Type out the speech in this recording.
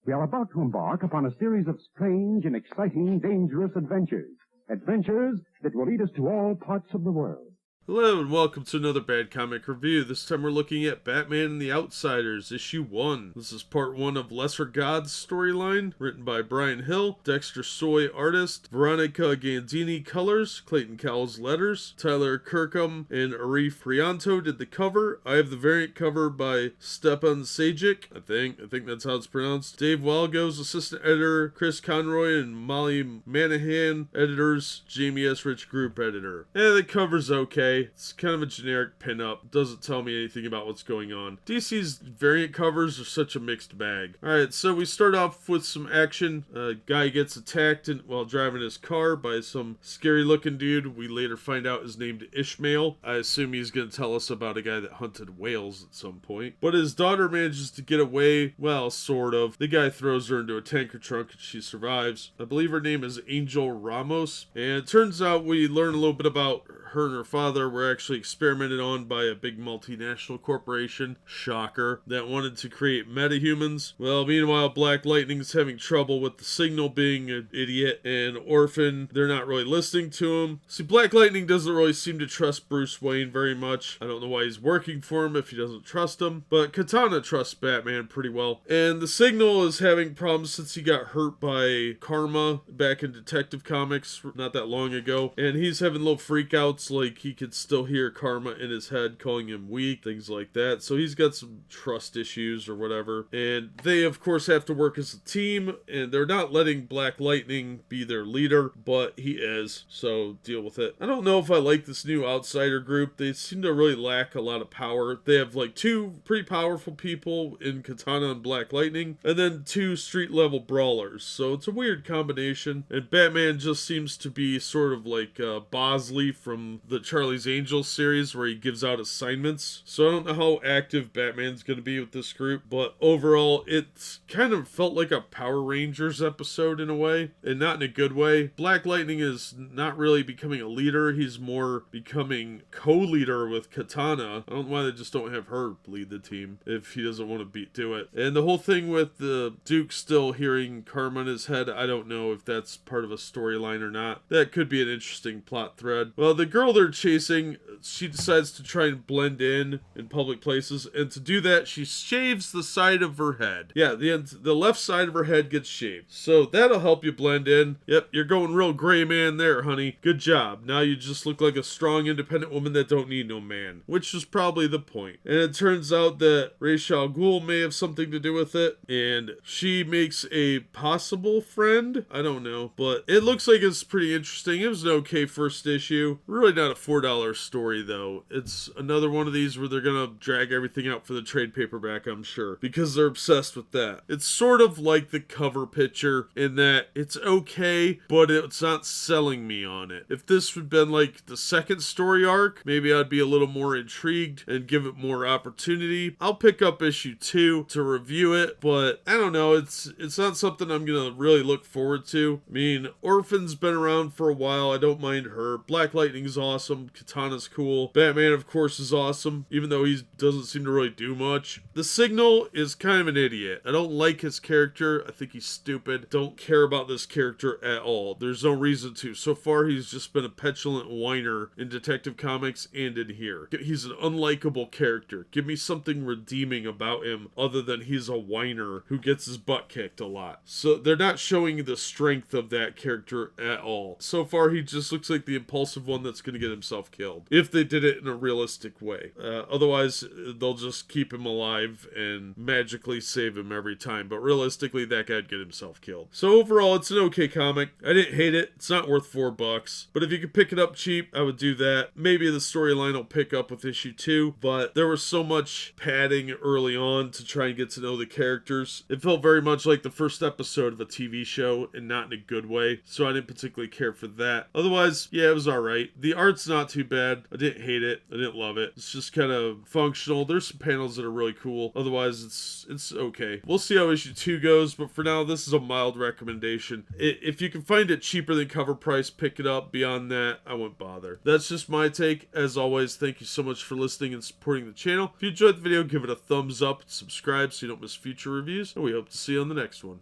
We are about to embark upon a series of strange and exciting, dangerous adventures. Adventures that will lead us to all parts of the world. Hello and welcome to another Bad Comic Review. This time we're looking at Batman and the Outsiders, Issue 1. This is part 1 of Lesser Gods storyline, written by Bryan Hill, Dexter Soy artist, Veronica Gandini colors, Clayton Cowles letters, Tyler Kirkham and Arif Prianto did the cover. I have the variant cover by Stjepan Sejic, I think that's how it's pronounced. Dave Walgo's assistant editor, Chris Conroy and Molly Manahan editors, Jamie S. Rich group editor. The cover's okay. It's kind of a generic pinup. Doesn't tell me anything about what's going on. DC's variant covers are such a mixed bag. Alright, so we start off with some action. A guy gets attacked while driving his car by some scary looking dude. We later find out is named Ishmael. I assume he's going to tell us about a guy that hunted whales at some point. But his daughter manages to get away. Well, sort of. The guy throws her into a tanker trunk and she survives. I believe her name is Angel Ramos. And it turns out we learn a little bit about her and her father were actually experimented on by a big multinational corporation, shocker, that wanted to create metahumans. Well, meanwhile, Black Lightning's having trouble with the Signal being an idiot, and Orphan, they're not really listening to him. See, Black Lightning doesn't really seem to trust Bruce Wayne very much. I don't know why he's working for him if he doesn't trust him, but Katana trusts Batman pretty well. And the Signal is having problems since he got hurt by Karma back in Detective Comics not that long ago, and he's having little freakouts like he could still hear Karma in his head calling him weak, things like that. So he's got some trust issues or whatever. And they, of course, have to work as a team, and they're not letting Black Lightning be their leader, but he is, so deal with it. I don't know if I like this new outsider group. They seem to really lack a lot of power. They have like two pretty powerful people in Katana and Black Lightning, and then two street-level brawlers. So it's a weird combination, and Batman just seems to be sort of like Bosley from the Charlie's Angels series where he gives out assignments. So I don't know how active Batman's going to be with this group, but overall it kind of felt like a Power Rangers episode in a way, and not in a good way. Black Lightning is not really becoming a leader, he's more becoming co-leader with Katana. I don't know why they just don't have her lead the team if he doesn't want to do it. And the whole thing with the Duke still hearing Karma in his head, I don't know if that's part of a storyline or not. That could be an interesting plot thread. Well, the girl they're chasing, she decides to try and blend in public places, and to do that she shaves the side of her head. Yeah, the left side of her head gets shaved, so that'll help you blend in. Yep, you're going real gray man there, honey. Good job. Now you just look like a strong independent woman that don't need no man, which is probably the point. And it turns out that Ra's al Ghul may have something to do with it, and she makes a possible friend. I don't know, but it looks like it's pretty interesting. It was an okay first issue. Really not a $4 story though. It's another one of these where they're gonna drag everything out for the trade paperback, I'm sure, because they're obsessed with that. It's sort of like the cover picture in that it's okay, but it's not selling me on it. If this had been like the second story arc, maybe I'd be a little more intrigued and give it more opportunity. I'll pick up issue 2 to review it, but I don't know, it's not something I'm gonna really look forward to. I mean, Orphan's been around for a while, I don't mind her. Black Lightning's awesome, Katana's cool, Batman of course is awesome, even though he doesn't seem to really do much. The Signal is kind of an idiot. I don't like his character, I think he's stupid. Don't care about this character at all. There's no reason to. So far he's just been a petulant whiner in Detective Comics and in here. He's an unlikable character. Give me something redeeming about him other than he's a whiner who gets his butt kicked a lot. So they're not showing the strength of that character at all. So far he just looks like the impulsive one that's going to get himself killed, if they did it in a realistic way. Otherwise they'll just keep him alive and magically save him every time, but realistically that guy'd get himself killed. So overall it's an okay comic. I didn't hate it. It's not worth $4, but if you could pick it up cheap, I would do that. Maybe the storyline will pick up with issue 2, but there was so much padding early on to try and get to know the characters. It felt very much like the first episode of a TV show, and not in a good way, so I didn't particularly care for that. Otherwise, yeah, it was alright. The The art's not too bad. I didn't hate it. I didn't love it. It's just kind of functional. There's some panels that are really cool. Otherwise, it's okay. We'll see how issue 2 goes, but for now, this is a mild recommendation. If you can find it cheaper than cover price, pick it up. Beyond that, I wouldn't bother. That's just my take. As always, thank you so much for listening and supporting the channel. If you enjoyed the video, give it a thumbs up and subscribe so you don't miss future reviews, and we hope to see you on the next one.